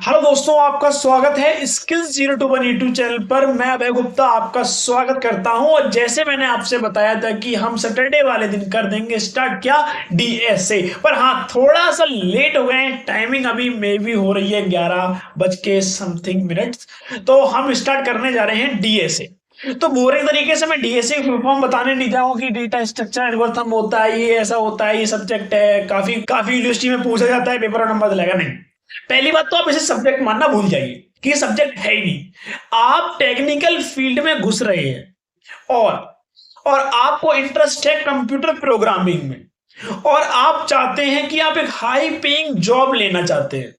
Hello दोस्तों, आपका स्वागत है स्किल्स 02 यूट्यूब चैनल पर। मैं अभय गुप्ता आपका स्वागत करता हूं। और जैसे मैंने आपसे बताया था कि हम सैटरडे वाले दिन कर देंगे स्टार्ट क्या डीएसए, पर हाँ थोड़ा सा लेट हो गए। टाइमिंग अभी मे भी हो रही है 11 बज के समथिंग मिनट्स। तो हम स्टार्ट करने जा रहे हैं डीएसए। तो बोरिंग तरीके से मैं डीएसए फुल फॉर्म बताने नहीं जाऊंगा कि डेटा स्ट्रक्चर एल्गोरिथम होता है, ये ऐसा होता है, ये सब्जेक्ट है, काफी काफी यूनिवर्सिटी में पूछा जाता है, पेपर और नंबर दिलाएगा नहीं। पहली बात तो आप इसे सब्जेक्ट मानना भूल जाइए कि ये सब्जेक्ट है ही नहीं। आप टेक्निकल फील्ड में घुस रहे हैं और आपको इंटरेस्ट है कंप्यूटर प्रोग्रामिंग में, और आप चाहते हैं कि आप एक हाई पेइंग जॉब लेना चाहते हैं।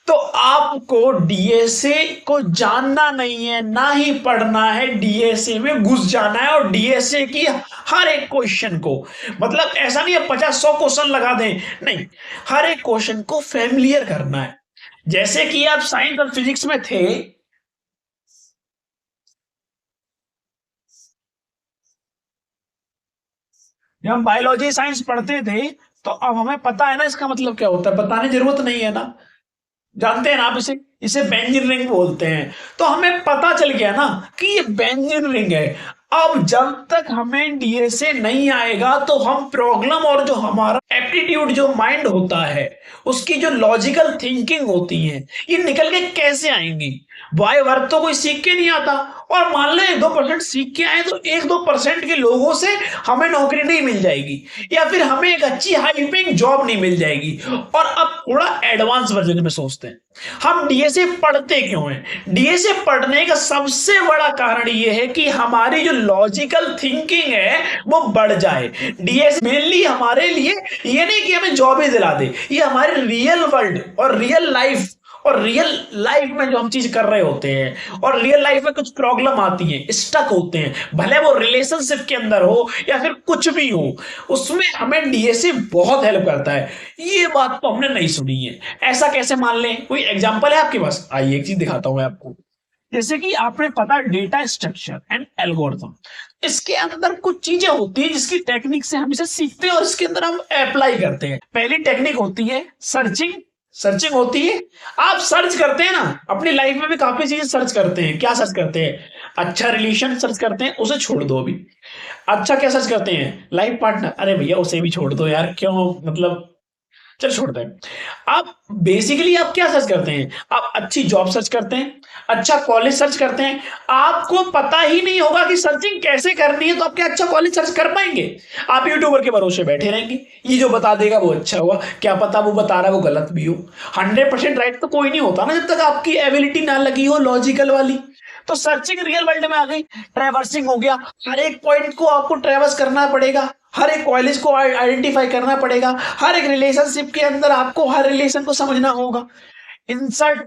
तो आपको डीएसए को जानना नहीं है, ना ही पढ़ना है, डीएसए में घुस जाना है और डीएसए की हर एक क्वेश्चन को, मतलब ऐसा नहीं है 50-100 क्वेश्चन लगा दें, नहीं, हर एक क्वेश्चन को फैमिलियर करना है। जैसे कि आप साइंस और फिजिक्स में थे, जब हम बायोलॉजी साइंस पढ़ते थे, तो अब हमें पता है ना इसका मतलब क्या होता है, बताने की जरूरत नहीं है ना। जानते हैं ना आप इसे इसे बेंजीन रिंग बोलते हैं। तो हमें पता चल गया ना कि ये बेंजीन रिंग है। अब जब तक हमें डीएसए नहीं आएगा तो हम प्रॉब्लम और जो हमारा एप्टीट्यूड जो माइंड होता है, उसकी जो लॉजिकल थिंकिंग होती है, ये निकल के कैसे आएंगी। वाई वर्क तो कोई सीख के नहीं आता, और मान लो 1-2% सीख के आए तो 1-2% के लोगों से हमें नौकरी नहीं मिल जाएगी, या फिर हमें एक अच्छी हाई पेइंग जॉब नहीं मिल जाएगी। और अब थोड़ा एडवांस वर्जन में सोचते हैं, हम डीएसए पढ़ते क्यों हैं। डीएसए पढ़ने का सबसे बड़ा कारण यह है कि हमारी जो लॉजिकल थिंकिंग है वो बढ़ जाए। डीएसए मेनली हमारे लिए ये नहीं कि हमें जॉब ही दिला दे, ये हमारे रियल वर्ल्ड और रियल लाइफ में जो हम चीज कर रहे होते हैं, और रियल लाइफ में कुछ प्रॉब्लम आती है, स्टक होते हैं, भले वो रिलेशनशिप के अंदर हो या फिर कुछ भी हो, उसमें हमें डीएसए बहुत हेल्प करता है। ये बात तो हमने नहीं सुनी है। ऐसा कैसे मान लें, कोई एग्जांपल है आपके पास? आइए एक चीज दिखाता हूं मैं आपको। जैसे कि आपने पता डेटा स्ट्रक्चर एंड एल्गोरिथम, इसके अंदर कुछ चीजें होती है जिसकी टेक्निक से हम इसे सीखते हैं और इसके अंदर हम अप्लाई करते हैं। पहली टेक्निक होती है सर्चिंग। सर्चिंग होती है, आप सर्च करते हैं ना, अपनी लाइफ में भी काफी चीजें सर्च करते हैं। क्या सर्च करते हैं? अच्छा रिलेशन सर्च करते हैं, उसे छोड़ दो अभी। अच्छा क्या सर्च करते हैं? लाइफ पार्टनर, अरे भैया उसे भी छोड़ दो यार, क्यों, मतलब चल छोड़ते हैं। आप बेसिकली आप क्या सर्च करते हैं? आप अच्छी जॉब सर्च करते हैं, अच्छा कॉलेज सर्च करते हैं। आपको पता ही नहीं होगा कि सर्चिंग कैसे करनी है, तो आप क्या अच्छा कॉलेज सर्च कर पाएंगे? आप यूट्यूबर के भरोसे बैठे रहेंगे, ये जो बता देगा वो अच्छा हुआ, क्या पता वो बता रहा है वो गलत भी हो। 100% राइट तो कोई नहीं होता ना, जब तक आपकी एबिलिटी ना लगी हो लॉजिकल वाली। तो सर्चिंग रियल वर्ल्ड में आ गई। ट्रैवर्सिंग हो गया, हर एक पॉइंट को आपको ट्रैवर्स करना पड़ेगा, हर एक कॉलेज को आइडेंटिफाई करना पड़ेगा, हर एक रिलेशनशिप के अंदर आपको हर रिलेशन को समझना होगा। इंसर्ट,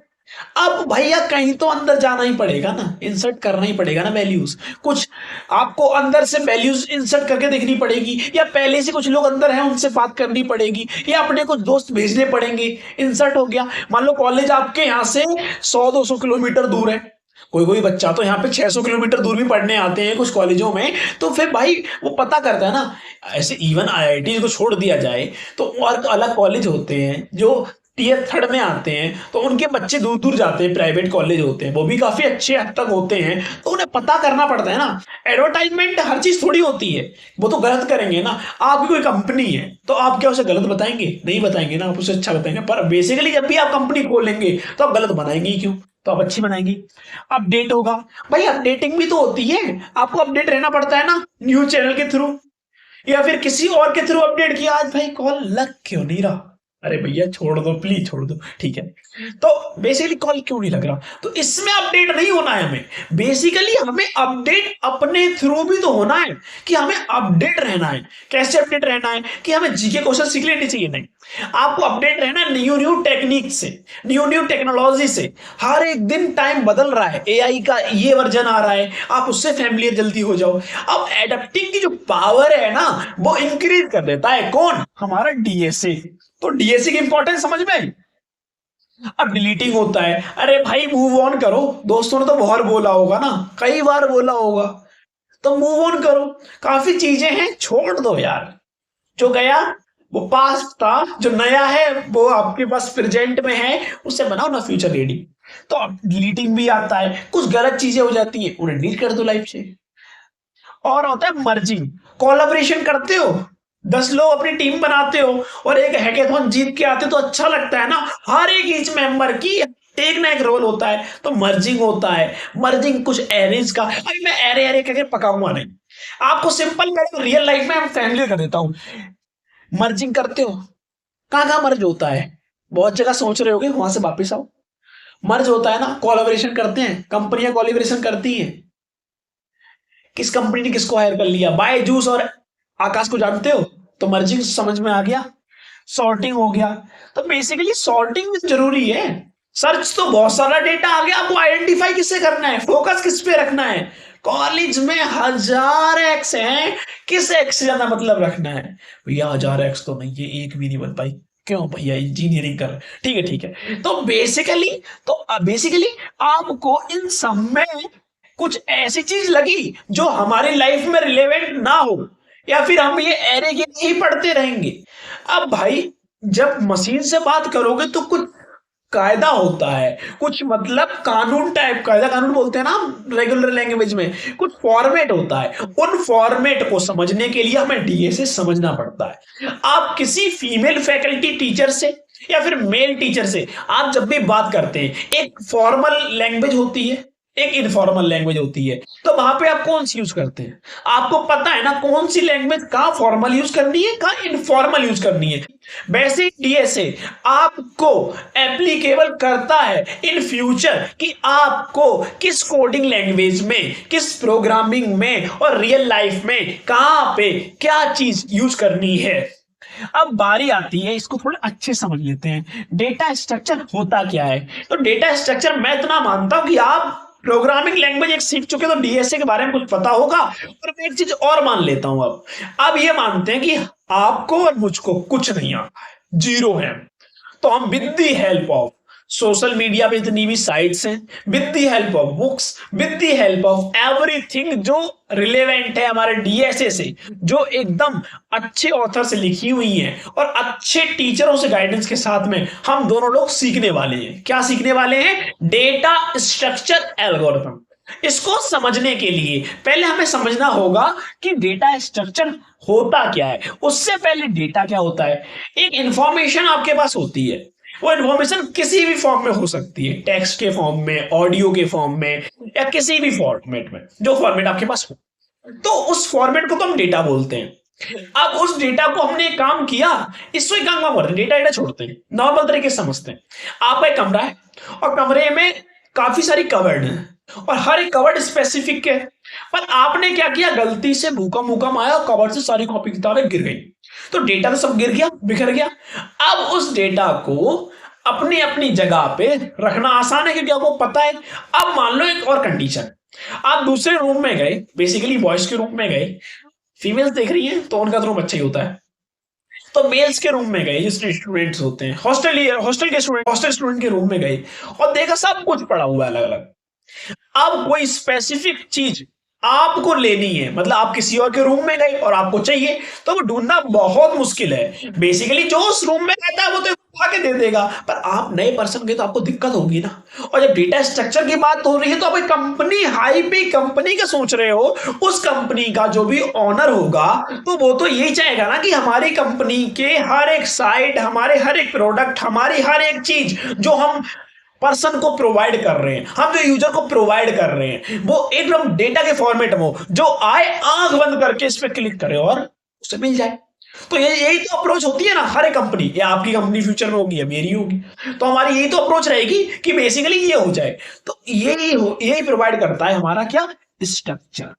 अब भैया कहीं तो अंदर जाना ही पड़ेगा ना, इंसर्ट करना ही पड़ेगा ना वैल्यूज। कुछ आपको अंदर से वैल्यूज इंसर्ट करके देखनी पड़ेगी, या पहले से कुछ लोग अंदर हैं उनसे बात करनी पड़ेगी, या अपने कुछ दोस्त भेजने पड़ेंगे। इंसर्ट हो गया। मान लो कॉलेज आपके यहाँ से 100-200 किलोमीटर दूर है, कोई कोई बच्चा तो यहाँ पे 600 किलोमीटर दूर भी पढ़ने आते हैं कुछ कॉलेजों में। तो फिर भाई वो पता करता है ना। ऐसे इवन आईआईटी को छोड़ दिया जाए तो और अलग कॉलेज होते हैं जो टीयर 3 में आते हैं, तो उनके बच्चे दूर दूर जाते हैं, प्राइवेट कॉलेज होते हैं, वो भी काफी अच्छे हद तक होते हैं, तो उन्हें पता करना पड़ता है ना। एडवर्टाइजमेंट हर चीज थोड़ी होती है, वो तो गलत करेंगे ना। आपकी कोई कंपनी है तो आप क्या उसे गलत बताएंगे? नहीं बताएंगे ना, आप उसे अच्छा बताएंगे। पर बेसिकली जब भी आप कंपनी खोलेंगे तो आप गलत बनाएंगे ही क्यों, तो आप अच्छी बनाएंगी। अपडेट होगा, भाई अपडेटिंग भी तो होती है, आपको अपडेट रहना पड़ता है ना, न्यूज चैनल के थ्रू या फिर किसी और के थ्रू अपडेट किया। आज भाई कॉल लग क्यों नहीं रहा? अरे भैया छोड़ दो प्लीज, छोड़ दो, ठीक है। तो बेसिकली कॉल क्यों नहीं लग रहा? तो इसमें अपडेट नहीं होना है हमें। बेसिकली हमें अपडेट अपने थ्रू भी तो होना है, कि हमें अपडेट रहना है। कैसे अपडेट रहना है? कि हमें जीके क्वेश्चन सीख लेनी चाहिए, नहीं, आपको अपडेट रहना है न्यू न्यू टेक्निक से, न्यू न्यू टेक्नोलॉजी से। हर एक दिन टाइम बदल रहा है, एआई का ये वर्जन आ रहा है, आप उससे फैमिलियर जल्दी हो जाओ। अब एडेप्टिंग की जो पावर है ना, वो इंक्रीज कर देता है कौन? हमारा डीएसए। तो डीएसए की इंपॉर्टेंस समझ में आई? अब डिलीटिंग होता है, अरे भाई मूव ऑन करो। दोस्तों ने तो बहुत बोला होगा ना, कई बार बोला होगा, तो मूव ऑन करो। काफी चीजें हैं, छोड़ दो यार, जो गया वो पास्ट था, जो नया है वो आपके पास प्रेजेंट में है, उससे बनाओ ना फ्यूचर रेडी। तो डिलीटिंग भी आता है, कुछ गलत चीजें हो जाती है, उन्हें डिलीट कर दो लाइफ से। और होता है मर्जिंग, कोलैबोरेशन करते हो, 10 लोग अपनी टीम बनाते हो और एक हैकेथॉन जीत के आते हो, तो अच्छा लगता है ना। हर एक ईच मेंबर की एक ना एक रोल होता है, तो मर्जिंग होता है। मर्जिंग कुछ एरेज का, अभी मैं एरे एरे करके पकाऊंगा नहीं, आपको सिंपल मैं रियल लाइफ में फैमिली कर देता हूँ। मर्जिंग करते हो, कहाँ कहाँ मर्ज होता है, बहुत जगह सोच रहे होगे, वहां से वापिस आओ। मर्ज होता है ना, कोलैबोरेशन करते हैं, कंपनियां कोलैबोरेशन करती हैं। किस कंपनी ने किसको हायर कर लिया, बायजूस और आकाश को जानते हो, तो मर्जिंग समझ में आ गया। सॉर्टिंग हो गया, तो बेसिकली सॉर्टिंग जरूरी है। सर्च तो बहुत सारा डेटा आ गया, आपको आइडेंटिफाई किससे करना है, फोकस किस पे रखना है। कॉलेज में 1000x है, किस एक्स से ज्यादा मतलब रखना है। भैया 1000x तो नहीं, ये एक भी नहीं बन पाई, क्यों भैया इंजीनियरिंग कर, ठीक है ठीक है। तो बेसिकली आपको इन सब में कुछ ऐसी चीज लगी जो हमारी लाइफ में रिलेवेंट ना हो, या फिर हम ये एरे के ही पढ़ते रहेंगे। अब भाई जब मशीन से बात करोगे तो कुछ कायदा होता है, कुछ मतलब कानून टाइप, कायदा कानून बोलते हैं ना रेगुलर लैंग्वेज में, कुछ फॉर्मेट होता है। उन फॉर्मेट को समझने के लिए हमें डीएसए समझना पड़ता है। आप किसी फीमेल फैकल्टी टीचर से या फिर मेल टीचर से आप जब भी बात करते हैं, एक फॉर्मल लैंग्वेज होती है, एक इनफॉर्मल लैंग्वेज होती है, तो वहां पे आप कौन सी यूज करते हैं, आपको पता है ना कौन सी लैंग्वेज कहां फॉर्मल यूज करनी है, कहां इनफॉर्मल यूज करनी है। बेसिक डीएसए आपको एप्लीकेबल करता है इन फ्यूचर कि आपको किस कोडिंग लैंग्वेज में, किस प्रोग्रामिंग में और रियल लाइफ में कहां पे क्या चीज यूज करनी है। अब बारी आती है, इसको थोड़ा अच्छे समझ लेते हैं, डेटा स्ट्रक्चर होता क्या है। तो डेटा स्ट्रक्चर मैं इतना मानता हूं कि आप प्रोग्रामिंग लैंग्वेज एक सीख चुके तो डीएसए के बारे में कुछ पता होगा। और मैं एक चीज और मान लेता हूं, अब ये मानते हैं कि आपको और मुझको कुछ नहीं आता है, जीरो है, तो हम with the help of social media पे इतनी भी साइट्स हैं, with the help of books, with the help of everything जो रिलेवेंट है हमारे डीएसए से, जो एकदम अच्छे ऑथर से लिखी हुई है और अच्छे टीचरों से गाइडेंस के साथ में, हम दोनों लोग सीखने वाले हैं। क्या सीखने वाले हैं? Data structure algorithm. इसको समझने के लिए पहले हमें समझना होगा कि डेटा स्ट्रक्चर होता क्या है। उससे पहले डेटा क्या होता है? एक इंफॉर्मेशन आपके पास होती है, वो इन्फॉर्मेशन किसी भी फॉर्म में हो सकती है, टेक्स्ट के फॉर्म में, ऑडियो के फॉर्म में, या किसी भी फॉर्मेट में, जो फॉर्मेट आपके पास हो, तो उस फॉर्मेट को तो हम डेटा बोलते हैं। अब उस डेटा को हमने एक काम किया, इसको एक काम करते हैं, डेटा छोड़ते हैं, नॉर्मल तरीके से समझते हैं। आपका एक कमरा है और कमरे में काफी सारी कवर्ड है और हर एक कवर्ड स्पेसिफिक है, पर आपने क्या किया, गलती से भूकंप भूकंप आया और कवर्ड से सारी कॉपी किताबें गिर गई, तो डेटा तो सब गिर गया, बिखर गया। अब उस डेटा को अपनी अपनी जगह पे रखना आसान है क्योंकि आपको पता है। अब मान लो एक और कंडीशन, आप दूसरे रूम में गए, बेसिकली बॉयज के रूम में गए, फीमेल्स देख रही है तो उनका तो रूम अच्छा ही होता है, तो मेल्स के रूम में गए, जिसमें स्टूडेंट्स होते हैं, हॉस्टल स्टूडेंट के रूम में गए और देखा सब कुछ पड़ा हुआ है अलग अलग। अब कोई स्पेसिफिक चीज आपको लेनी है, मतलब आप किसी और के रूम में गए और आपको चाहिए, तो वो ढूंढना बहुत मुश्किल है। बेसिकली जो उस रूम में रहता है वो तो उठा के दे देगा, पर आप नए पर्सन के तो आपको दिक्कत होगी ना। और जब डेटा स्ट्रक्चर की बात हो रही है तो आप एक कंपनी, हाई पे कंपनी का सोच रहे हो, उस कंपनी का जो भी ऑनर होगा तो वो तो यही चाहेगा ना कि हमारी कंपनी के हर एक साइट, हमारे हर एक प्रोडक्ट, हमारी हर एक चीज जो हम पर्सन को प्रोवाइड कर रहे हैं, हम जो यूजर को प्रोवाइड कर रहे हैं, वो एकदम डेटा के फॉर्मेट में हो, जो आए आंख बंद करके इस पे क्लिक करे और उसे मिल जाए। तो यही तो अप्रोच होती है ना हर एक कंपनी, या आपकी कंपनी फ्यूचर में होगी या मेरी होगी, तो हमारी यही तो अप्रोच रहेगी कि बेसिकली ये हो जाए। तो यही प्रोवाइड करता है हमारा क्या, स्ट्रक्चर।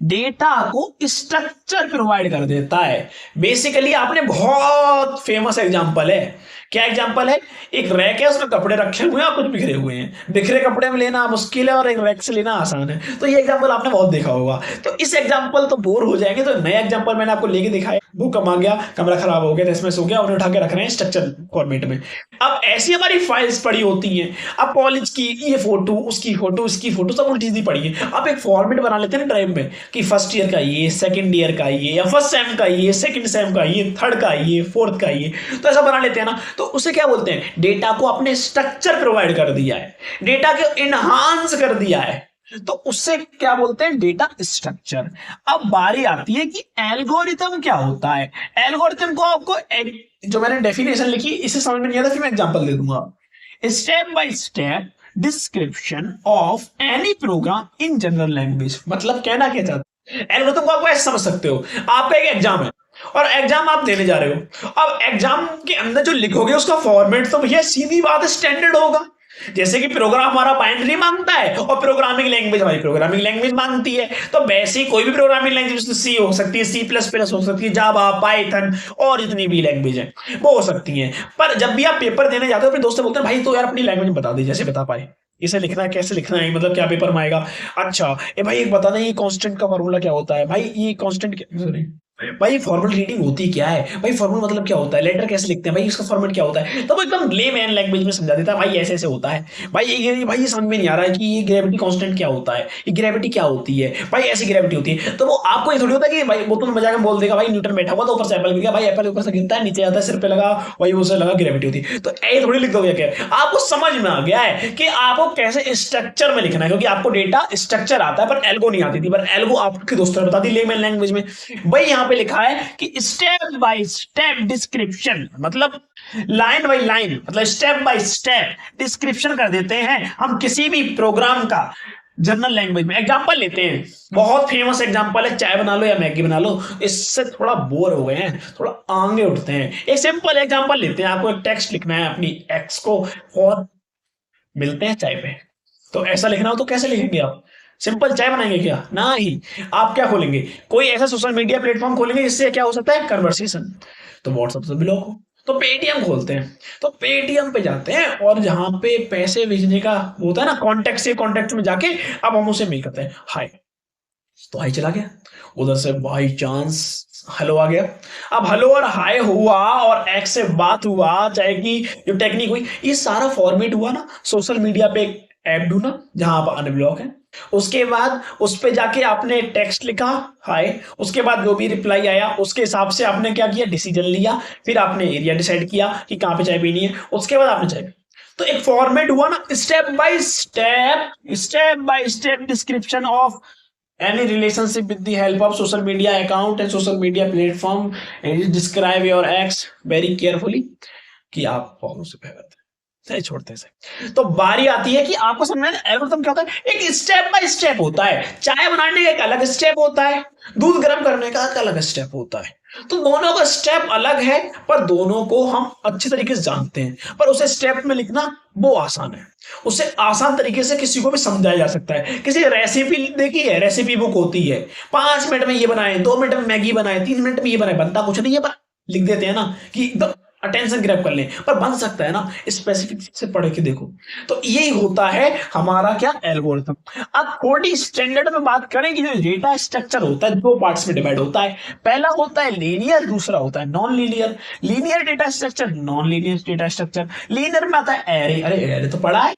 डेटा को स्ट्रक्चर प्रोवाइड कर देता है। बेसिकली आपने बहुत फेमस एग्जांपल है, क्या एग्जांपल है, एक रैक है उसमें कपड़े रखे हुए हैं और कुछ बिखरे हुए हैं, बिखरे कपड़े में लेना मुश्किल है और एक रैक से लेना आसान है, तो ये एग्जांपल आपने बहुत देखा होगा। तो इस एग्जांपल तो बोर हो जाएंगे, तो नया एग्जांपल मैंने आपको लेके दिखाया, भूकंप आ गया, कमरा खराब हो गया, इसमें सो गया, उन्हें उठा के रख रहे हैं स्ट्रक्चर फॉर्मेट में। अब ऐसी हमारी फाइल्स पड़ी होती हैं, अब कॉलेज की ये फोटो, उसकी फोटो, इसकी फोटो, सब उल्टी सीधी पड़ी है, अब एक फॉर्मेट बना लेते हैं ड्राइव में, कि फर्स्ट ईयर का ये, सेकंड ईयर का ये, या फर्स्ट सेम का ये, सेकंड सेम का ये, थर्ड का ये, फोर्थ का ये, तो ऐसा बना लेते हैं ना, तो उसे क्या बोलते हैं, डेटा को अपने स्ट्रक्चर प्रोवाइड कर दिया है, डेटा को इनहांस कर दिया है, तो उससे क्या बोलते हैं, डेटा स्ट्रक्चर। अब बारी आती है कि एल्गोरिथम क्या होता है। एल्गोरिथम को आपको जो मैंने डेफिनेशन लिखी इसे समझ में नहीं आता, फिर मैं एग्जांपल दे दूंगा। Step by step description of any program in general language. मतलब कहना क्या चाहते हैं, एल्गोरिथम को आप ऐसे समझ सकते हो, आपका एक एग्जाम है और एग्जाम आप देने जा रहे हो, अब एग्जाम के अंदर जो लिखोगे उसका फॉर्मेट तो भैया सीधी बात स्टैंडर्ड होगा। जैसे कि प्रोग्राम हमारा बाइनरी मांगता है और प्रोग्रामिंग लैंग्वेज हमारी प्रोग्रामिंग लैंग्वेज मांगती है, तो वैसे ही कोई भी प्रोग्रामिंग लैंग्वेज सी हो सकती है, सी प्लस प्लस हो सकती है, जावा, पाइथन और जितनी भी लैंग्वेज है वो हो सकती है। पर जब भी आप पेपर देने जाते हो अपने दोस्त से बोलते हैं भाई तो यार अपनी लैंग्वेज बता दे, जैसे बता पाए इसे लिखना है, कैसे लिखना है, मतलब क्या पेपर में आएगा। अच्छा ए भाई एक बता दें ये कांस्टेंट का फॉर्मूला क्या होता है, भाई ये कांस्टेंट सॉरी भाई फॉर्मल रीडिंग होती क्या है, भाई फॉर्मल मतलब क्या होता है, लेटर कैसे लिखते हैं, भाई इसका फॉर्मेट क्या होता है, तो वो एकदम लेमैन लैंग्वेज में समझा देता है, भाई ऐसे ऐसे होता है। भाई ये समझ में नहीं आ रहा है कि ये ग्रेविटी कांस्टेंट क्या होता है, ये ग्रेविटी क्या होती है, भाई ऐसी ग्रेविटी होती है। तो वो आपको ये थोड़ी होता है कि भाई वो तो मजाक में बोल देगा भाई न्यूटन बैठा हुआ तो ऊपर से एप्पल गिर गया, भाई एप्पल ऊपर से गिरता है नीचे आता है सिर पे लगा, वही उसे लगा ग्रेविटी होती है। तो ये थोड़ी लिख दोगे क्या, आपको समझ में आ गया है कि आपको कैसे स्ट्रक्चर में लिखना है, क्योंकि आपको डेटा स्ट्रक्चर आता है पर एल्गो नहीं आती थी, पर एल्गो आपके दोस्तों ने बता दी लेमैन लैंग्वेज में। भाई यहाँ पे लिखा है कि स्टेप बाय स्टेप डिस्क्रिप्शन, मतलब लाइन बाय लाइन, मतलब स्टेप बाय स्टेप डिस्क्रिप्शन कर देते हैं हम किसी भी प्रोग्राम का जनरल लैंग्वेज में। एग्जांपल लेते हैं, बहुत फेमस एग्जांपल है, चाय बना लो या मैगी बना लो, इससे थोड़ा बोर हो गए हैं, थोड़ा आगे उठते हैं। एक सिंपल एग्जांपल लेते हैं, आपको एक टेक्स्ट लिखना है अपनी एक्स को और मिलते हैं चाय पे, तो ऐसा लिखना हो तो कैसे लिखेंगे आप, सिंपल चाय बनाएंगे क्या, ना ही आप क्या खोलेंगे, कोई ऐसा सोशल मीडिया प्लेटफॉर्म खोलेंगे जिससे क्या हो सकता है कन्वर्सेशन, तो व्हाट्सएप से ब्लॉक हो, तो पेटीएम खोलते हैं, तो पेटीएम पे जाते हैं और जहां पे पैसे भेजने का होता है ना कॉन्टेक्ट से कॉन्टेक्ट में जाके अब हम उसे मेल करते हैं हाय, तो हाय चला गया, उधर से बाई चांस हेलो आ गया। अब हेलो और हाय हुआ और एक्स से बात हुआ, चाहे कि जो टेक्निक हुई, ये सारा फॉर्मेट हुआ ना सोशल मीडिया पे एक ऐप ढूंढा जहां आप अनब्लॉक है, उसके बाद उस पे जाके आपने टेक्स्ट लिखा हाय, उसके बाद जो भी रिप्लाई आया उसके हिसाब से आपने क्या किया, डिसीजन लिया, फिर आपने एरिया डिसाइड किया कि कहां पे चाय पीनी है, उसके बाद आपने चाय पी। तो एक फॉर्मेट हुआ ना, step by step description of any relationship with the help of social media account and social media platform and describe your ex very carefully कि आप बहुत से प्यार करते हैं, सही छोड़ते हैं। तो बारी आती है कि आपको समझना है एल्गोरिथम क्या होता है, एक स्टेप बाय स्टेप होता है, चाय बनाने का एक अलग स्टेप होता है, दूध गर्म करने का एक अलग स्टेप होता है, तो दोनों का स्टेप अलग है पर दोनों को हम अच्छे तरीके से जानते हैं, पर उसे स्टेप में लिखना वो आसान है, उसे आसान तरीके से किसी को भी समझाया जा सकता है। किसी रेसिपी देखी है, रेसिपी बुक होती है, 5 मिनट में ये बनाए, 2 मिनट में मैगी बनाए, 3 मिनट में ये बनाए, बनता कुछ नहीं है पर लिख देते हैं ना कि एकदम अटेंशन ग्रैब कर लें, पर बन सकता है ना, स्पेसिफिक से पढ़ के देखो। तो यही होता है हमारा क्या एल्गोरिथम। अब थोड़ी स्टैंडर्ड में बात करें कि जो डेटा स्ट्रक्चर होता है 2 पार्ट्स में डिवाइड होता है, पहला होता है लीनियर, दूसरा होता है non linear. Linear data structure, non linear data structure. Linear में आता है एरे, अरे एरे तो पढ़ा है,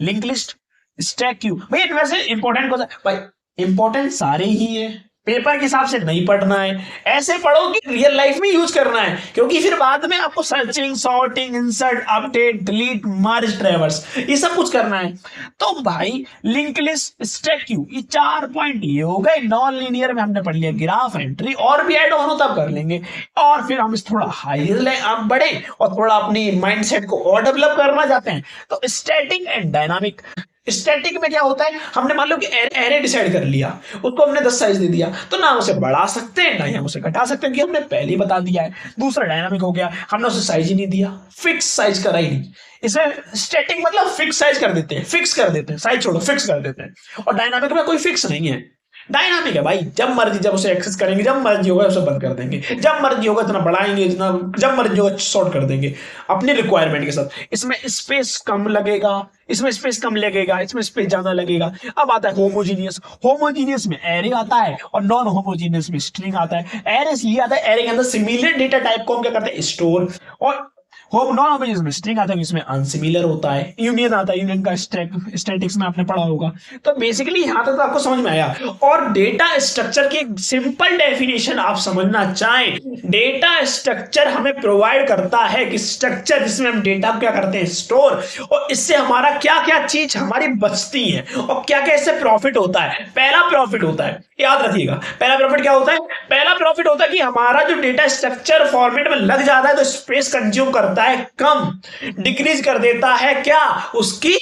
लिंक लिस्ट, स्टैक क्यू। भाई वैसे इंपॉर्टेंट कौन सा, भाई इंपॉर्टेंट सारे ही है, पेपर के हिसाब से नहीं पढ़ना है, ऐसे पढ़ो कि रियल लाइफ में यूज करना है, क्योंकि फिर बाद में आपको searching, sorting, insert, update, delete, merge, traverse ये सब कुछ करना है। तो भाई लिंक लिस्ट, स्टैक क्यू, ये 4 पॉइंट ये हो गए। नॉन लीनियर में हमने पढ़ लिया ग्राफ, एंट्री, और भी ऐड ऑन हो तब कर लेंगे, और फिर हम थोड़ा हायर आप बढ़े और थोड़ा अपनी माइंडसेट को और डेवलप करना चाहते हैं तो स्टैटिक एंड डायनामिक। स्टैटिक में क्या होता है, हमने मान लो कि एरे डिसाइड कर लिया, उसको हमने 10 साइज दे दिया, तो ना उसे बढ़ा सकते हैं ना ही हम उसे घटा सकते हैं, कि हमने पहले ही बता दिया है। दूसरा डायनामिक हो गया, हमने उसे साइज ही नहीं दिया, फिक्स साइज करा ही नहीं। इसे स्टैटिक मतलब फिक्स साइज कर देते हैं, फिक्स कर देते हैं, साइज छोड़ो फिक्स कर देते हैं। और डायनामिक में कोई फिक्स नहीं है, डायनामिक है भाई, जब मर्जी जब उसे एक्सेस करेंगे, जब मर्जी होगा उसे बंद कर देंगे, जब मर्जी होगा इतना बढ़ाएंगे, इतना जब मर्जी होगा शॉर्ट कर देंगे अपनी रिक्वायरमेंट के साथ। इसमें स्पेस कम लगेगा, इसमें स्पेस कम लगेगा, इसमें स्पेस ज्यादा लगेगा। अब आता है होमोजीनियस। होमोजीनियस में एरे आता है और नॉन होमोजीनियस में स्ट्रिंग आता है। एरे इसलिए आता है, एरे के अंदर सिमिलर डेटा टाइप को हम क्या करते हैं, स्टोर, और होम नॉन होमोजेनियस में स्ट्रिंग आता है, इसमें अनसिमिलर होता है, यूनियन आता है, यूनियन का स्टैटिक्स में आपने पढ़ा होगा। तो बेसिकली यहां तक तो आपको समझ में आया। और डेटा स्ट्रक्चर की एक सिंपल डेफिनेशन आप समझना चाहें, डेटा स्ट्रक्चर हमें प्रोवाइड करता है कि स्ट्रक्चर जिसमें हम डेटा क्या करते हैं, स्टोर, और इससे हमारा क्या क्या चीज हमारी बचती है और क्या क्या इससे प्रॉफिट होता है। पहला प्रॉफिट होता है, याद रखिएगा, पहला प्रॉफिट क्या होता है, पहला प्रॉफिट होता है कि हमारा जो डेटा स्ट्रक्चर फॉर्मेट में लग जाता है तो स्पेस कंज्यूम करता है कम, डिक्रीज कर देता है क्या, उसकी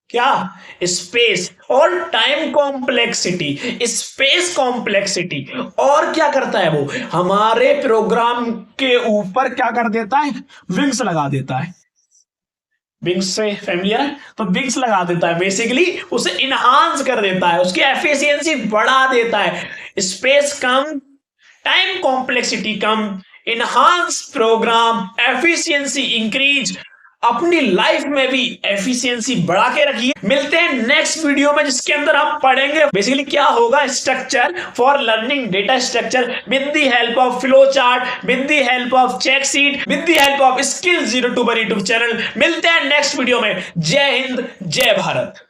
क्या, स्पेस और टाइम कॉम्प्लेक्सिटी, स्पेस कॉम्प्लेक्सिटी। और क्या करता है वो, हमारे प्रोग्राम के ऊपर क्या कर देता है, विंग्स लगा देता है। विंग्स से फैमिलियर है, तो विंग्स लगा देता है, बेसिकली उसे इनहांस कर देता है, उसकी एफिशिएंसी बढ़ा देता है। स्पेस कम, टाइम कॉम्प्लेक्सिटी कम, इनहांस प्रोग्राम एफिशिएंसी इंक्रीज। अपनी लाइफ में भी एफिशिएंसी बढ़ा के रखिए। मिलते हैं नेक्स्ट वीडियो में जिसके अंदर हम पढ़ेंगे बेसिकली क्या होगा structure for learning data structure with the help of flow chart, with the help of check sheet, with the help of skill 0 2 YouTube channel. मिलते हैं नेक्स्ट वीडियो में। जय हिंद, जय भारत।